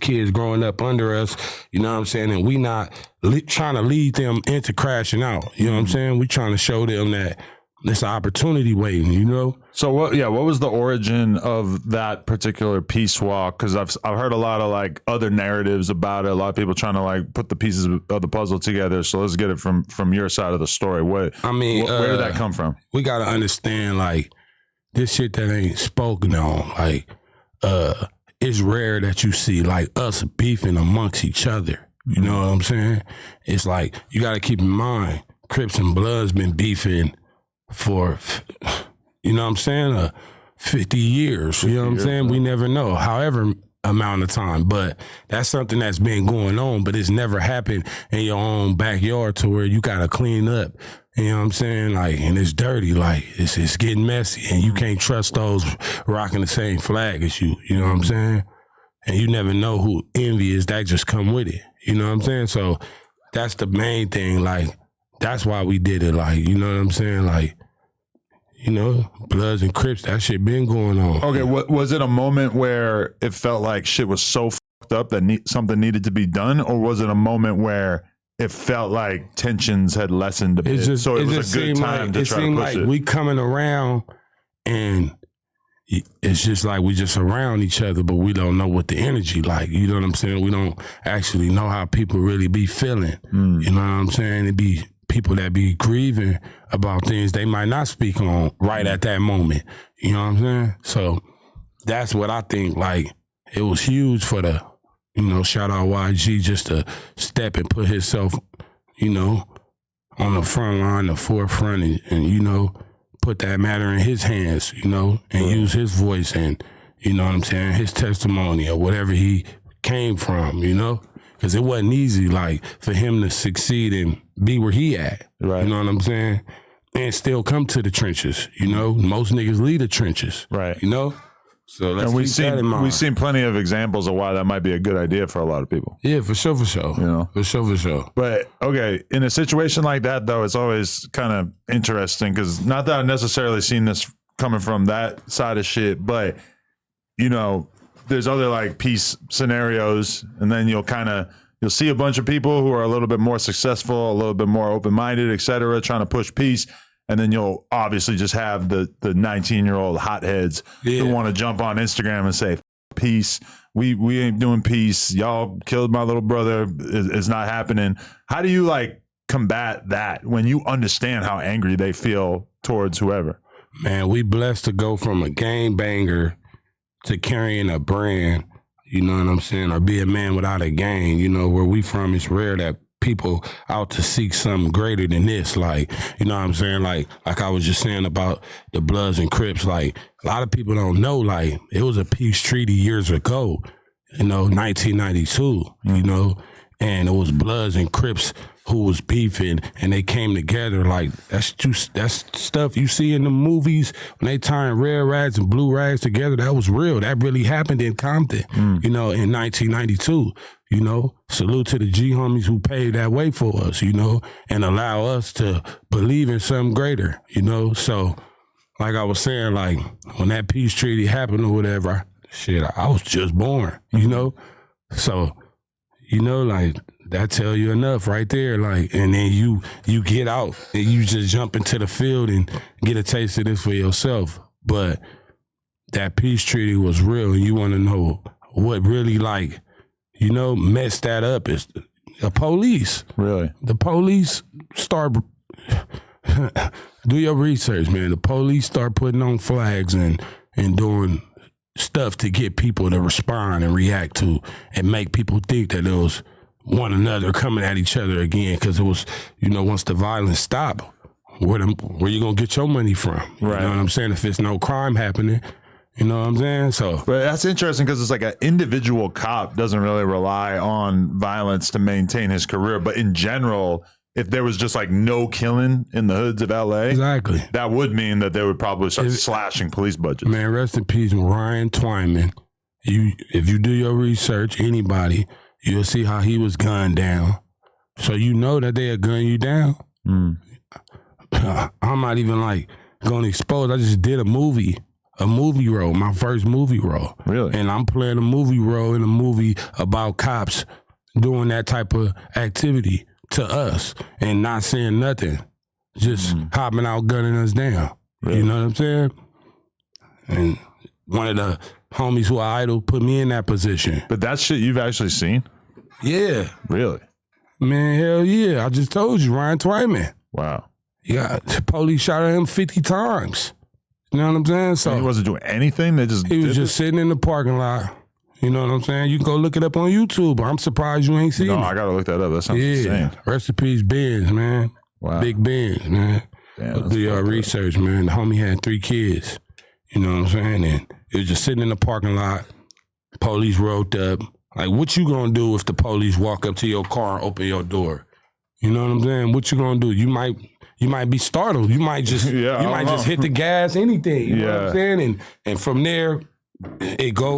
kids growing up under us, you know what I'm saying? And we not trying to lead them into crashing out. You know what I'm saying? We trying to show them that it's an opportunity waiting, you know? So what was the origin of that particular peace walk? Because I've heard a lot of like other narratives about it. A lot of people trying to like put the pieces of the puzzle together. So let's get it from your side of the story. Where did that come from? We got to understand, like, this shit that ain't spoken on, like, it's rare that you see like us beefing amongst each other. You know what I'm saying? It's like, you got to keep in mind, Crips and Bloods been beefing for, you know what I'm saying, 50 years. You know what I'm saying? We never know, however amount of time. But that's something that's been going on, but it's never happened in your own backyard to where you got to clean up. You know what I'm saying? Like, and it's dirty. Like, it's getting messy, and you can't trust those rocking the same flag as you. You know what I'm saying? And you never know who envy is. That just come with it. You know what I'm saying? So that's the main thing. Like, that's why we did it. Like, you know what I'm saying? Like, you know, Bloods and Crips, that shit been going on. Okay, was it a moment where it felt like shit was so fucked up that something needed to be done, or was it a moment where it felt like tensions had lessened a bit? So it was a good time to try to push it. We coming around, and it's just like we just around each other, but we don't know what the energy like. You know what I'm saying? We don't actually know how people really be feeling. You know what I'm saying? It be people that be grieving about things they might not speak on right at that moment. You know what I'm saying? So that's what I think. Like, it was huge for the, you know, shout out YG, just to step and put himself, you know, on the front line, the forefront, and you know, put that matter in his hands, you know, and use his voice and, you know what I'm saying, his testimony or whatever he came from, you know? Because it wasn't easy, like, for him to succeed and be where he at. Right. You know what I'm saying? And still come to the trenches, you know? Most niggas leave the trenches. Right. You know? So let's keep that in mind. We've seen plenty of examples of why that might be a good idea for a lot of people. Yeah, for sure. You know? For sure. But, okay, in a situation like that, though, it's always kind of interesting, because not that I've necessarily seen this coming from that side of shit, but, you know, there's other like peace scenarios, and then you'll see a bunch of people who are a little bit more successful, a little bit more open-minded, et cetera, trying to push peace. And then you'll obviously just have the 19-year-old hotheads who want to jump on Instagram and say, peace, we ain't doing peace. Y'all killed my little brother. It's not happening. How do you like combat that when you understand how angry they feel towards whoever? Man, we blessed to go from a gangbanger to carrying a brand, you know what I'm saying, or be a man without a gang. You know, where we from, it's rare that people out to seek something greater than this. Like, you know what I'm saying? Like I was just saying about the Bloods and Crips, like, a lot of people don't know, like, it was a peace treaty years ago, you know, 1992, you know, and it was Bloods and Crips who was beefing, and they came together. Like, that's stuff you see in the movies when they tying red rags and blue rags together. That was real. That really happened in Compton, you know, in 1992. You know, salute to the G homies who paved that way for us, you know, and allow us to believe in something greater, you know. So, like I was saying, like, when that peace treaty happened or whatever, I was just born, you know. So, you know, like, that tell you enough right there. Like, and then you get out and you just jump into the field and get a taste of this for yourself. But that peace treaty was real, and you want to know what really, like, you know, messed that up is the police. Really? The police start, do your research, man. The police start putting on flags and doing stuff to get people to respond and react to and make people think that it was one another coming at each other again. Because it was, you know, once the violence stopped, where you gonna get your money from? You know what I'm saying? If it's no crime happening, you know what I'm saying? So, but that's interesting, because it's like an individual cop doesn't really rely on violence to maintain his career. But in general, if there was just like no killing in the hoods of LA, exactly, that would mean that they would probably start slashing police budgets. Man, rest in peace, Ryan Twyman. If you do your research, anybody, you'll see how he was gunned down. So you know that they'll gun you down. I'm not even like going to expose. I just did a movie a movie role, my first movie role. Really? And I'm playing a movie role in a movie about cops doing that type of activity to us and not saying nothing, just hopping out, gunning us down. Really? You know what I'm saying? And one of the homies who I idol put me in that position. But that shit you've actually seen? Yeah. Really? Man, hell yeah. I just told you, Ryan Twyman. Wow. Yeah, the police shot at him 50 times. You know what I'm saying? So he wasn't doing anything? He was just sitting in the parking lot. You know what I'm saying? You can go look it up on YouTube. I'm surprised you ain't seen it. No, I got to look that up. That sounds insane. Rest in peace, Benz, man. Wow. Big Benz, man. Damn, Do your research, man. The homie had 3 kids. You know what I'm saying? And it was just sitting in the parking lot. Police rolled up. Like, what you gonna do if the police walk up to your car and open your door? You know what I'm saying? What you gonna do? You might be startled. You might just just hit the gas, anything. You know what I'm saying? And from there,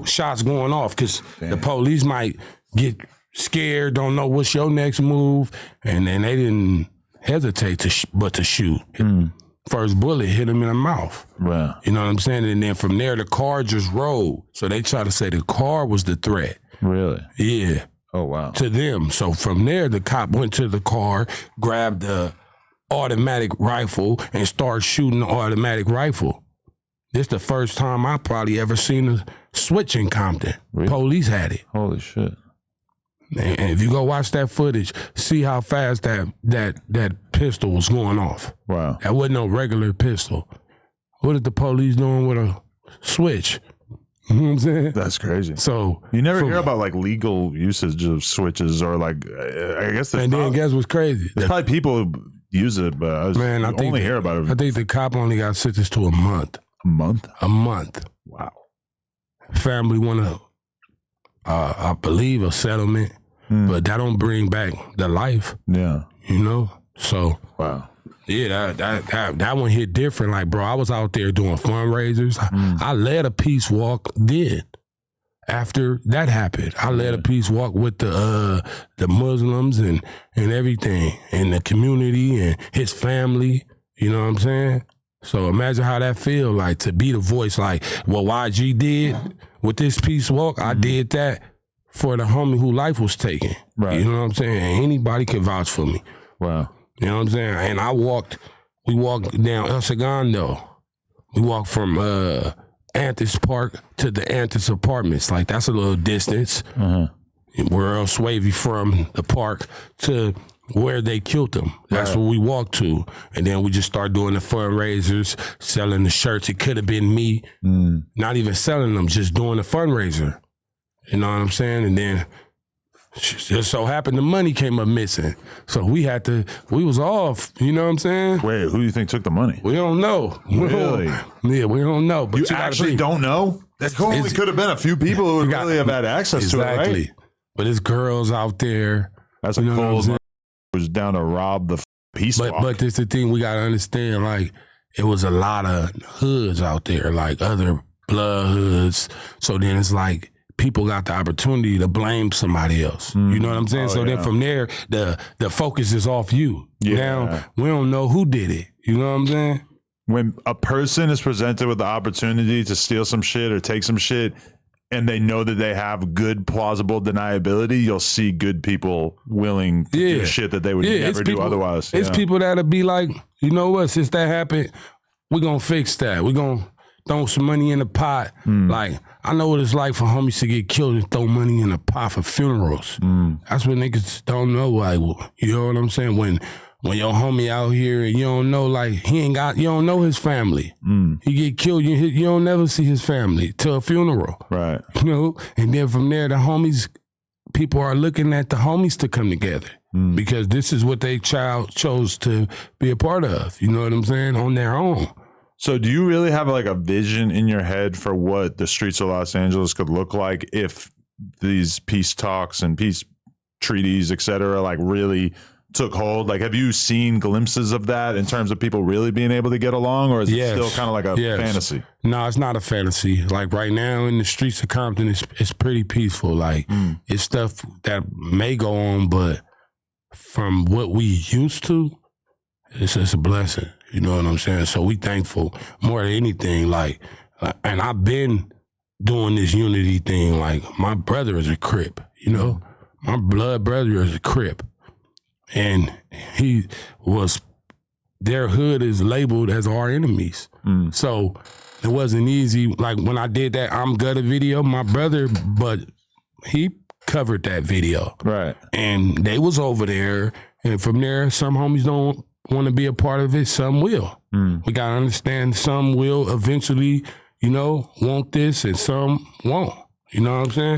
shots going off because the police might get scared, don't know what's your next move, and then they didn't hesitate but to shoot. First bullet hit him in the mouth. Wow. You know what I'm saying? And then from there, the car just rolled. So they try to say the car was the threat. Really? Yeah. Oh, wow. To them. So from there, the cop went to the car, grabbed the automatic rifle, and started shooting the automatic rifle. This the first time I probably ever seen a switch in Compton. Really? Police had it. Holy shit. And if you go watch that footage, see how fast that pistol was going off. Wow. That wasn't no regular pistol. What is the police doing with a switch? You know what I'm saying? That's crazy. So you never hear about like legal usage of switches or like I guess. And then guess what's crazy? There's probably people who use it, but I only hear about it. I think the cop only got sentenced to a month. A month? A month. Wow. Family want I believe a settlement, but that don't bring back the life. Yeah. You know? So wow. Yeah, that one hit different. Like, bro, I was out there doing fundraisers. I led a peace walk then. After that happened, I led a peace walk with the Muslims and everything, and the community and his family. You know what I'm saying? So imagine how that feel like to be the voice. Like what YG did with this peace walk, I did that for the homie whose life was taken. Right. You know what I'm saying? And anybody can vouch for me. Wow. You know what I'm saying? And we walked down El Segundo. We walked from Anthony's Park to the Anthony's apartments. Like, that's a little distance. Where else Wavy from the park to where they killed them. That's where we walked to. And then we just started doing the fundraisers, selling the shirts. It could have been me, not even selling them, just doing the fundraiser. You know what I'm saying? And then just so happened the money came up missing. So we was off, you know what I'm saying? Wait, who do you think took the money? We don't know. Really? Yeah, we don't know. But you actually don't know? That only could have been a few people who would really have had access to it, right? But there's girls out there. That's a cold was down to rob the peace walk. But this the thing we got to understand, like, it was a lot of hoods out there, like other blood hoods. So then it's like, people got the opportunity to blame somebody else. You know what I'm saying? Then from there, the focus is off you. Yeah. Now, we don't know who did it. You know what I'm saying? When a person is presented with the opportunity to steal some shit or take some shit, and they know that they have good plausible deniability, you'll see good people willing to do shit that they would never do otherwise. It's people that'll be like, you know what, since that happened, we're going to fix that. We're going to throw some money in the pot. Like, I know what it's like for homies to get killed and throw money in the pot for funerals. That's what niggas don't know. Like, you know what I'm saying? When your homie out here and you don't know, like, you don't know his family. He get killed, you don't never see his family till a funeral. Right. You know? And then from there, people are looking at the homies to come together because this is what they child chose to be a part of. You know what I'm saying? On their own. So do you really have like a vision in your head for what the streets of Los Angeles could look like if these peace talks and peace treaties, et cetera, like really took hold? Like, have you seen glimpses of that in terms of people really being able to get along, or is it still kind of like a fantasy? No, it's not a fantasy. Like right now in the streets of Compton, it's pretty peaceful. Like it's stuff that may go on, but from what we used to, it's a blessing. You know what I'm saying? So we thankful more than anything. Like And I've been doing this unity thing. Like, my brother is a Crip, you know? My blood brother is a Crip. And their hood is labeled as our enemies. So it wasn't easy. Like, when I did that I'm Gutta video, my brother, but he covered that video. Right. And they was over there. And from there, some homies don't want to be a part of it, some will. We got to understand some will eventually, you know, want this and some won't. You know what I'm saying?